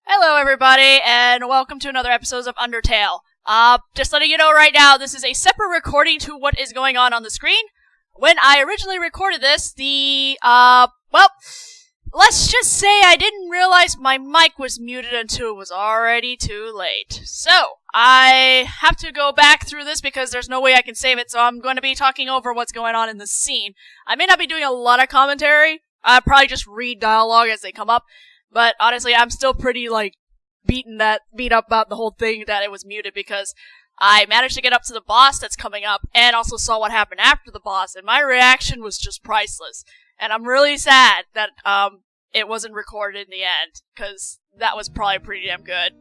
Hello everybody, and welcome to another episode of Undertale. Just letting you know right now, this is a separate recording to what is going on the screen. When I originally recorded this, let's just say I didn't realize my mic was muted until it was already too late. So, I have to go back through this because there's no way I can save it, so I'm going to be talking over what's going on in the scene. I may not be doing a lot of commentary. I'll probably just read dialogue as they come up. But honestly, I'm still pretty, beat up about the whole thing that it was muted because I managed to get up to the boss that's coming up and also saw what happened after the boss, and my reaction was just priceless. And I'm really sad that, it wasn't recorded in the end, because that was probably pretty damn good.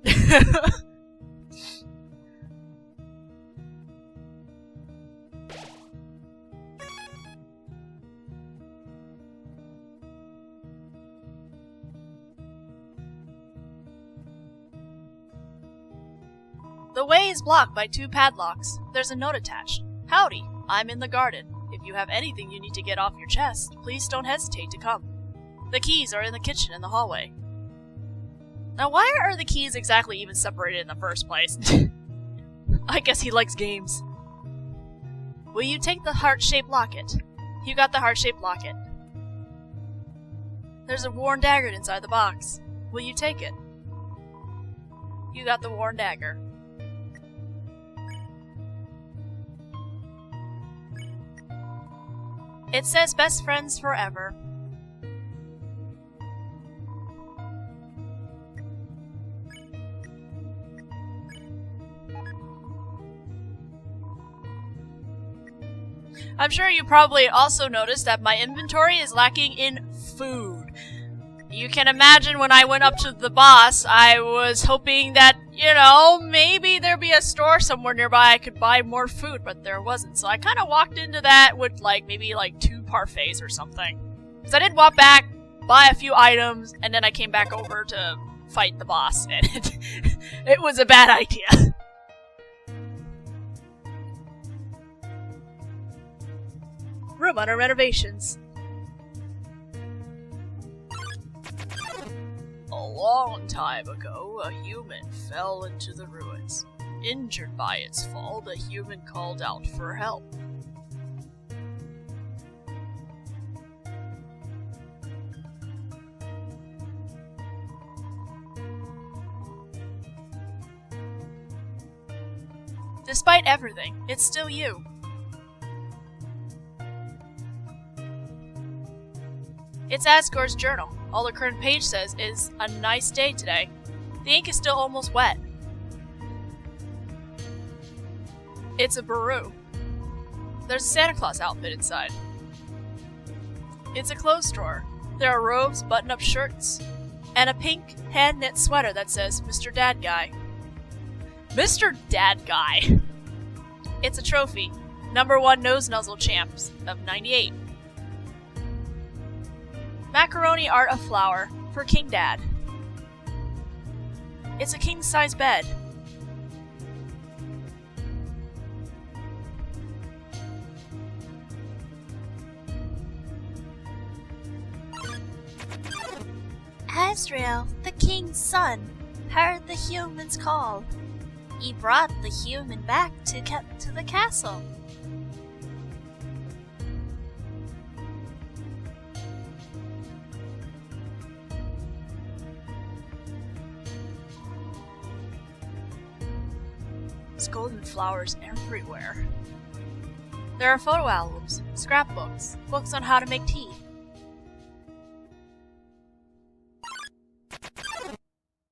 The way is blocked by 2 padlocks. There's a note attached. Howdy, I'm in the garden. If you have anything you need to get off your chest, please don't hesitate to come. The keys are in the kitchen in the hallway. Now why are the keys exactly even separated in the first place? I guess he likes games. Will you take the heart-shaped locket? You got the heart-shaped locket. There's a worn dagger inside the box. Will you take it? You got the worn dagger. It says best friends forever. I'm sure you probably also noticed that my inventory is lacking in food. You can imagine when I went up to the boss, I was hoping that, maybe there'd be a store somewhere nearby I could buy more food, but there wasn't. So I kind of walked into that with, maybe 2 parfaits or something. Because I did walk back, buy a few items, and then I came back over to fight the boss, and it was a bad idea. Room under renovations. A long time ago, a human fell into the ruins. Injured by its fall, the human called out for help. Despite everything, it's still you. It's Asgore's journal. All the current page says is, a nice day today. The ink is still almost wet. It's a Baru. There's a Santa Claus outfit inside. It's a clothes drawer. There are robes, button-up shirts, and a pink hand-knit sweater that says, Mr. Dad Guy. Mr. Dad Guy! It's a trophy. #1 Nose Nuzzle Champs of 98. Macaroni art of flower for King Dad. It's a king-size bed. Asriel, the king's son, heard the humans call. He brought the human back to the castle. There's golden flowers everywhere. There are photo albums, scrapbooks, books on how to make tea.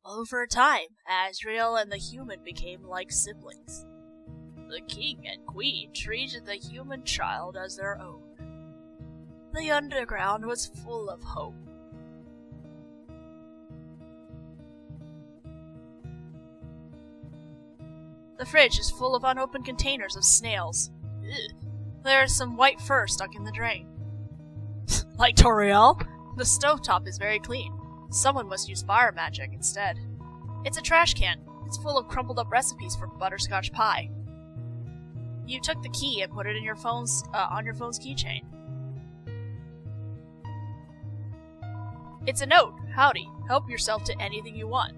Over time, Asriel and the human became like siblings. The king and queen treated the human child as their own. The underground was full of hope. The fridge is full of unopened containers of snails. Ugh. There is some white fur stuck in the drain. Like Toriel? The stovetop is very clean. Someone must use fire magic instead. It's a trash can. It's full of crumpled up recipes for butterscotch pie. You took the key and put it in your phone's on your phone's keychain. It's a note. Howdy. Help yourself to anything you want.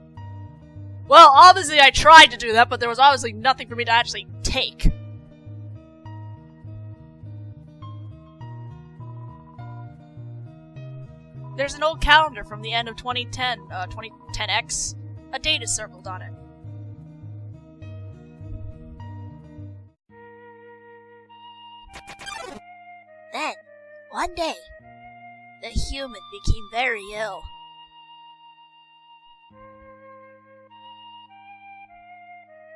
Well, obviously I tried to do that, but there was obviously nothing for me to actually take. There's an old calendar from the end of 2010, 2010X. A date is circled on it. Then, one day, the human became very ill.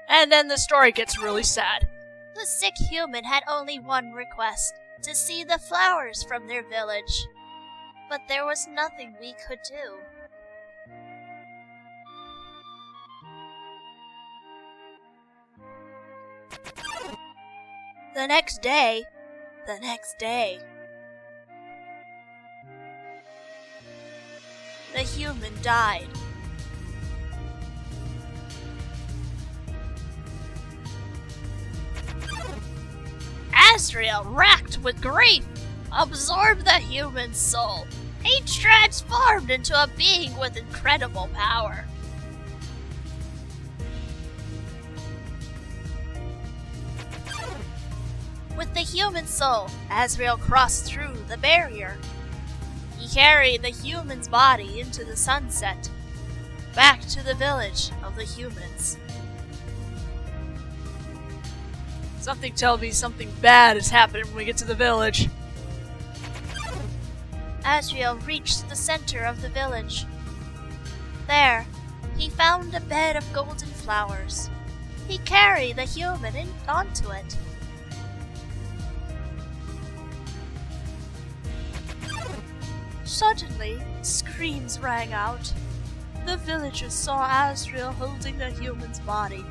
And then the story gets really sad. The sick human had only one request, to see the flowers from their village. But there was nothing we could do. The next day, the human died. Asriel, racked with grief, absorbed the human soul. He transformed into a being with incredible power. With the human soul, Asriel crossed through the barrier. He carried the human's body into the sunset, back to the village of the humans. Something tells me something bad is happening when we get to the village. Asriel reached the center of the village. There, he found a bed of golden flowers. He carried the human onto it. Suddenly, screams rang out. The villagers saw Asriel holding the human's body.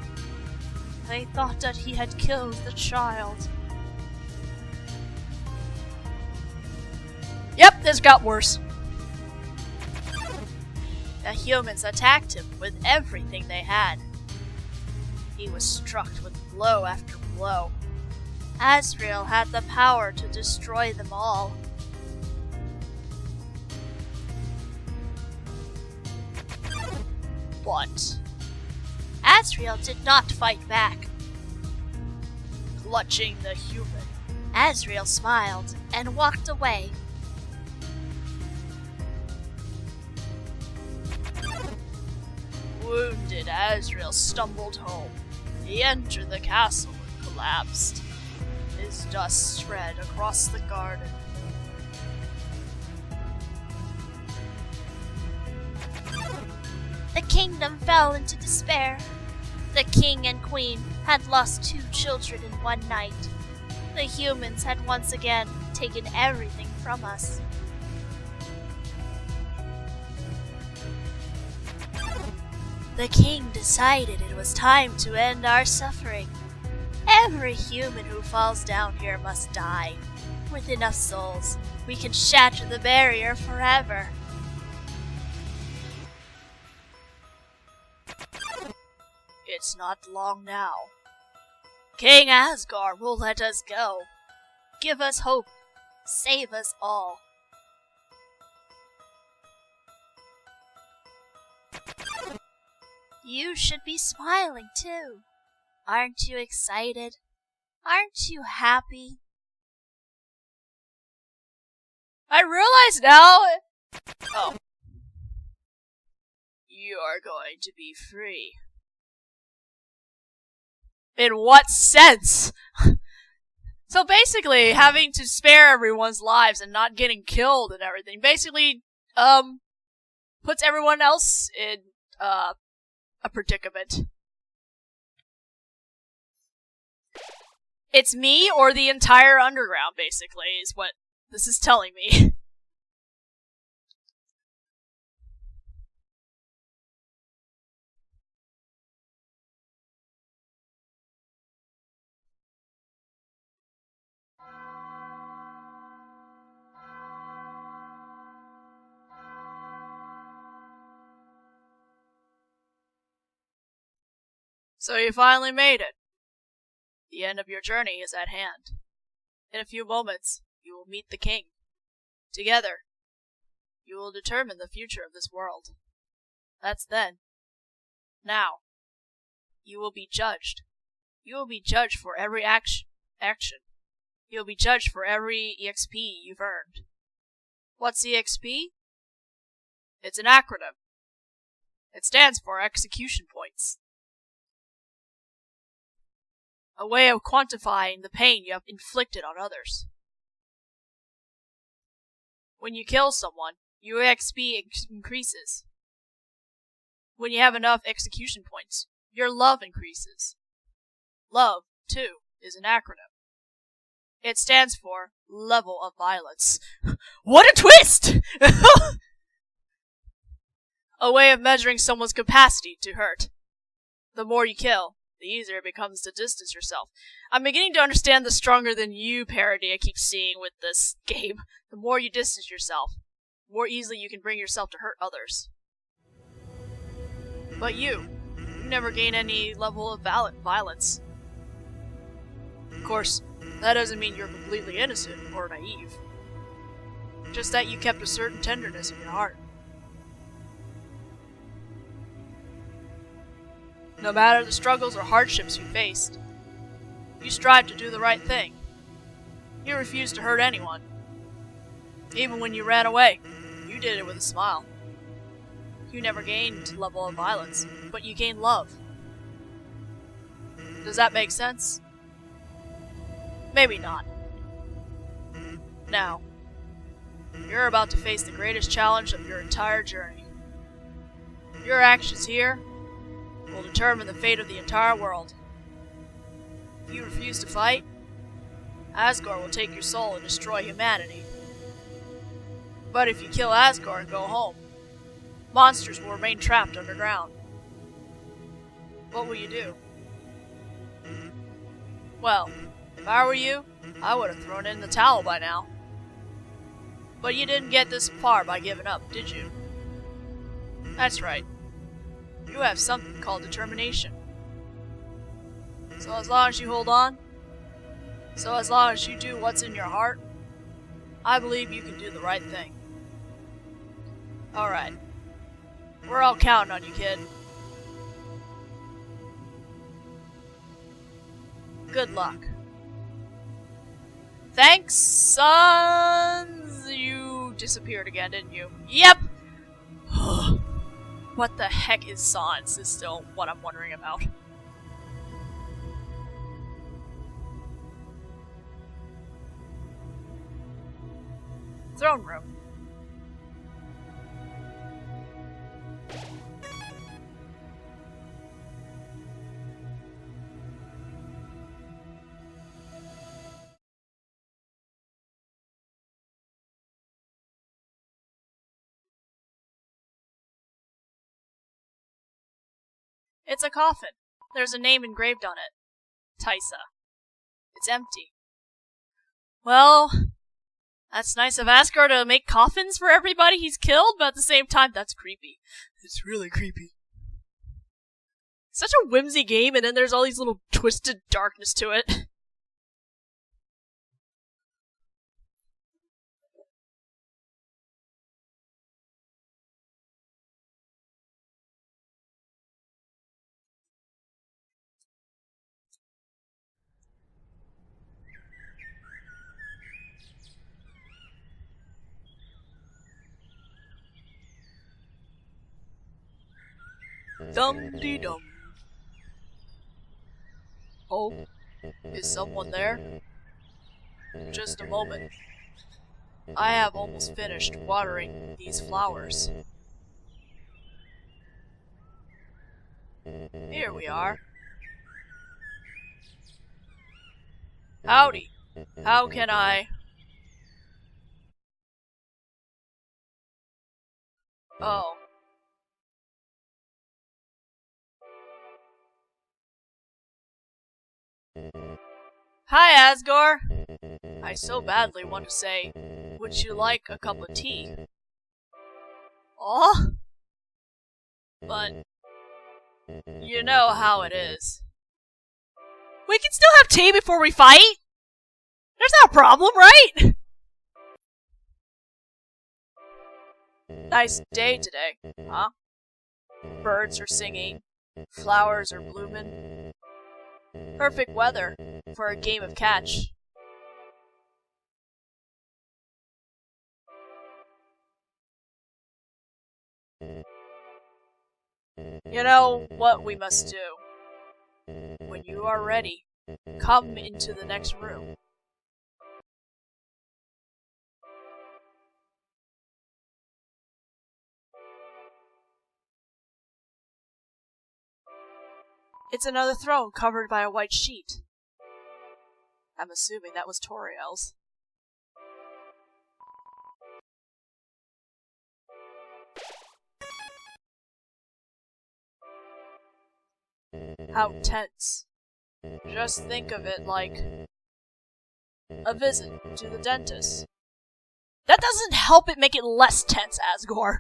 They thought that he had killed the child. Yep, this got worse. The humans attacked him with everything they had. He was struck with blow after blow. Asriel had the power to destroy them all. But Asriel did not fight back. clutching the human, Asriel smiled and walked away. Wounded, Asriel stumbled home. He entered the castle and collapsed. His dust spread across the garden. The kingdom fell into despair. The king and queen had lost 2 children in one night. The humans had once again taken everything from us. The king decided it was time to end our suffering. Every human who falls down here must die. With enough souls, we can shatter the barrier forever. It's not long now. King Asgore will let us go. Give us hope. Save us all. You should be smiling too. Aren't you excited? Aren't you happy? I realize now. Oh. You're going to be free. In what sense? So basically, having to spare everyone's lives and not getting killed and everything basically, puts everyone else in, a predicament. It's me or the entire underground, basically, is what this is telling me. So you finally made it. The end of your journey is at hand. In a few moments, you will meet the king. Together, you will determine the future of this world. That's then. Now, you will be judged. You will be judged for every action. You will be judged for every EXP you've earned. What's EXP? It's an acronym. It stands for execution points. A way of quantifying the pain you have inflicted on others. When you kill someone, your EXP increases. When you have enough execution points, your love increases. Love, too, is an acronym. It stands for level of violence. What a twist! A way of measuring someone's capacity to hurt. The more you kill, the easier it becomes to distance yourself. I'm beginning to understand the stronger than you parody I keep seeing with this game. The more you distance yourself, the more easily you can bring yourself to hurt others. But you never gain any level of violence. Of course, that doesn't mean you're completely innocent or naive. Just that you kept a certain tenderness in your heart. No matter the struggles or hardships you faced, you strived to do the right thing. You refused to hurt anyone. Even when you ran away, you did it with a smile. You never gained level of violence, but you gained love. Does that make sense? Maybe not. Now, you're about to face the greatest challenge of your entire journey. Your actions here will determine the fate of the entire world. If you refuse to fight, Asgore will take your soul and destroy humanity. But if you kill Asgore and go home, monsters will remain trapped underground. What will you do? Well, if I were you, I would have thrown in the towel by now. But you didn't get this far by giving up, did you? That's right. You have something called determination. So as long as you hold on, so as long as you do what's in your heart, I believe you can do the right thing. Alright. We're all counting on you, kid. Good luck. Thanks, sons! You disappeared again, didn't you? Yep! What the heck is Sans is still what I'm wondering about. Throne room. It's a coffin. There's a name engraved on it. Tysa. It's empty. Well, that's nice of Asgore to make coffins for everybody he's killed, but at the same time, that's creepy. It's really creepy. Such a whimsy game, and then there's all these little twisted darkness to it. Dum-dee-dum. Oh, is someone there? Just a moment. I have almost finished watering these flowers. Here we are. Howdy. How can I... Oh. Hi, Asgore! I so badly want to say, would you like a cup of tea? Aw? But, you know how it is. We can still have tea before we fight! There's no problem, right? Nice day today, huh? Birds are singing, Flowers are bloomin'. Perfect weather for a game of catch. You know what we must do. When you are ready, come into the next room. It's another throne covered by a white sheet. I'm assuming that was Toriel's. How tense. Just think of it like a visit to the dentist. That doesn't help it make it less tense, Asgore.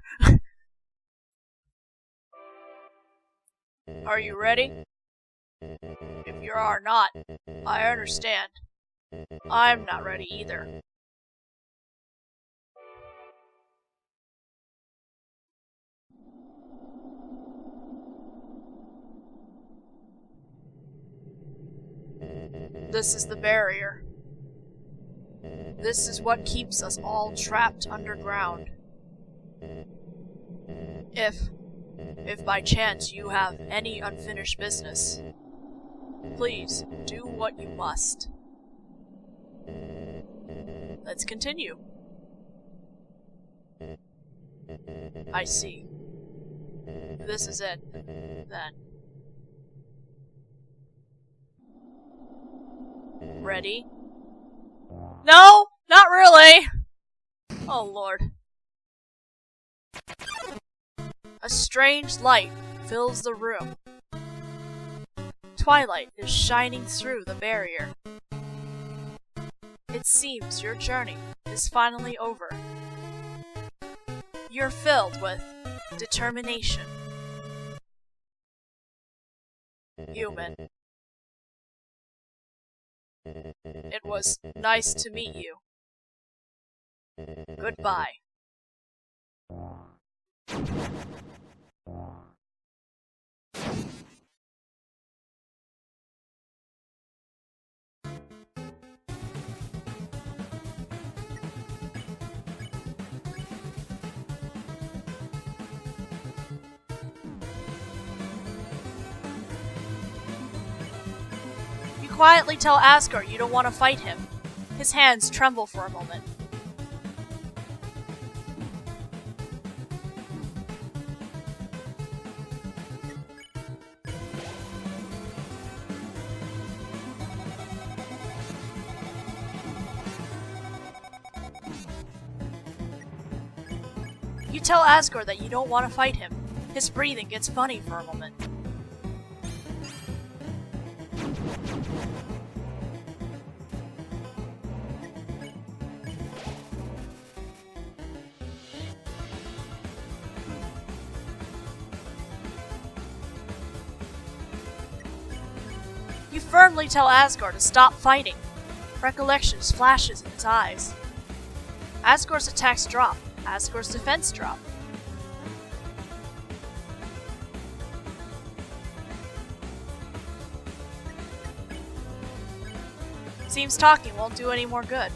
Are you ready? If you are not, I understand. I'm not ready either. This is the barrier. This is what keeps us all trapped underground. If by chance you have any unfinished business, please do what you must. Let's continue. I see. This is it, then. Ready? No, not really. Oh Lord. A strange light fills the room. Twilight is shining through the barrier. It seems your journey is finally over. You're filled with determination. Human. It was nice to meet you. Goodbye. You quietly tell Asgore you don't want to fight him. His hands tremble for a moment. You tell Asgore that you don't want to fight him. His breathing gets funny for a moment. You firmly tell Asgore to stop fighting. Recollections flashes in his eyes. Asgore's attacks drop. Asgore's defense drop. Seems talking won't do any more good.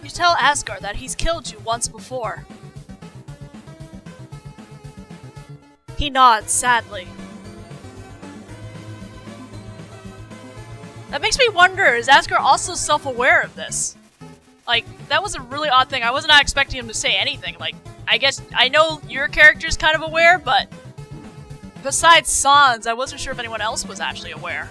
You tell Asgore that he's killed you once before. He nods sadly. That makes me wonder, is Asgore also self-aware of this? Like, that was a really odd thing. I was not expecting him to say anything. Like, I guess, I know your character's kind of aware, but besides Sans, I wasn't sure if anyone else was actually aware.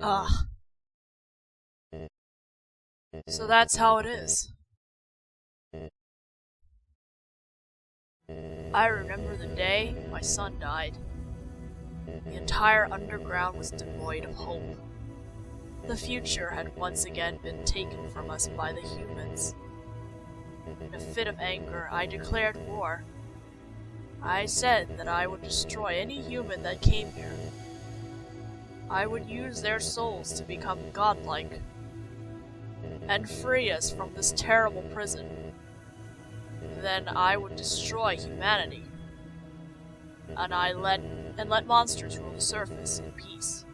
Ugh. So that's how it is. I remember the day my son died. The entire underground was devoid of hope. The future had once again been taken from us by the humans. In a fit of anger, I declared war. I said that I would destroy any human that came here. I would use their souls to become godlike and free us from this terrible prison. Then I would destroy humanity, and let monsters rule the surface in peace.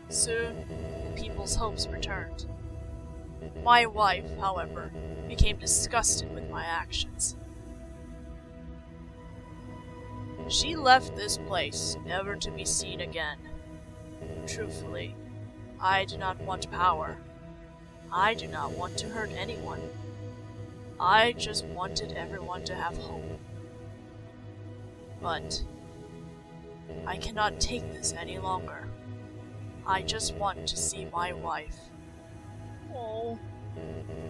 Soon, the people's hopes returned. My wife, however, became disgusted with my actions. She left this place, never to be seen again. Truthfully, I do not want power. I do not want to hurt anyone. I just wanted everyone to have hope. But I cannot take this any longer. I just want to see my wife. Oh,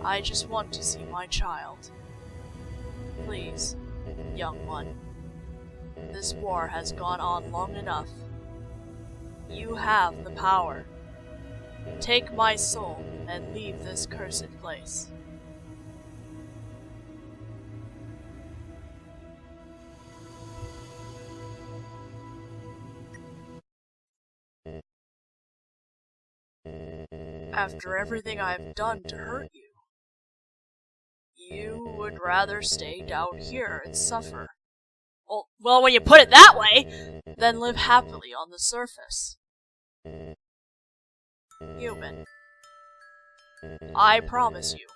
I just want to see my child. Please, young one. This war has gone on long enough. You have the power. Take my soul and leave this cursed place. After everything I've done to hurt you, you would rather stay down here and suffer. Well, when you put it that way, than live happily on the surface. Human, I promise you,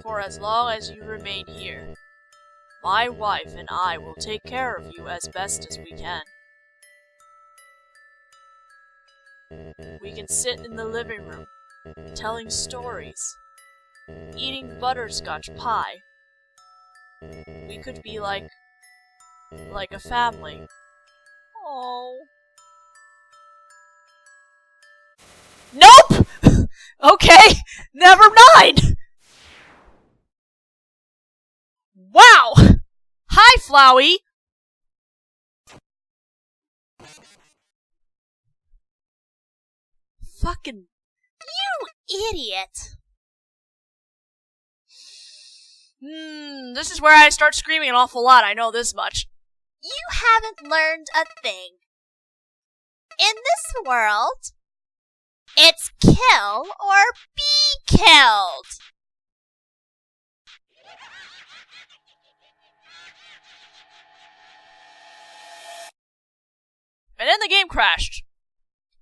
for as long as you remain here, my wife and I will take care of you as best as we can. We can sit in the living room, telling stories, eating butterscotch pie. We could be like a family. Oh. Nope! Okay, never mind! Wow! Hi, Flowey! Fucking... You idiot! This is where I start screaming an awful lot, I know this much. You haven't learned a thing. In this world, it's kill or be killed. And then the game crashed.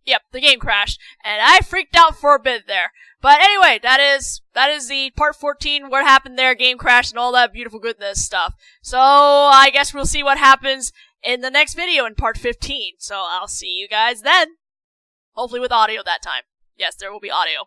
Yep, the game crashed, and I freaked out for a bit there. But anyway, that is the part 14, what happened there, game crash, and all that beautiful goodness stuff. So, I guess we'll see what happens in the next video in part 15. So, I'll see you guys then. Hopefully with audio that time. Yes, there will be audio.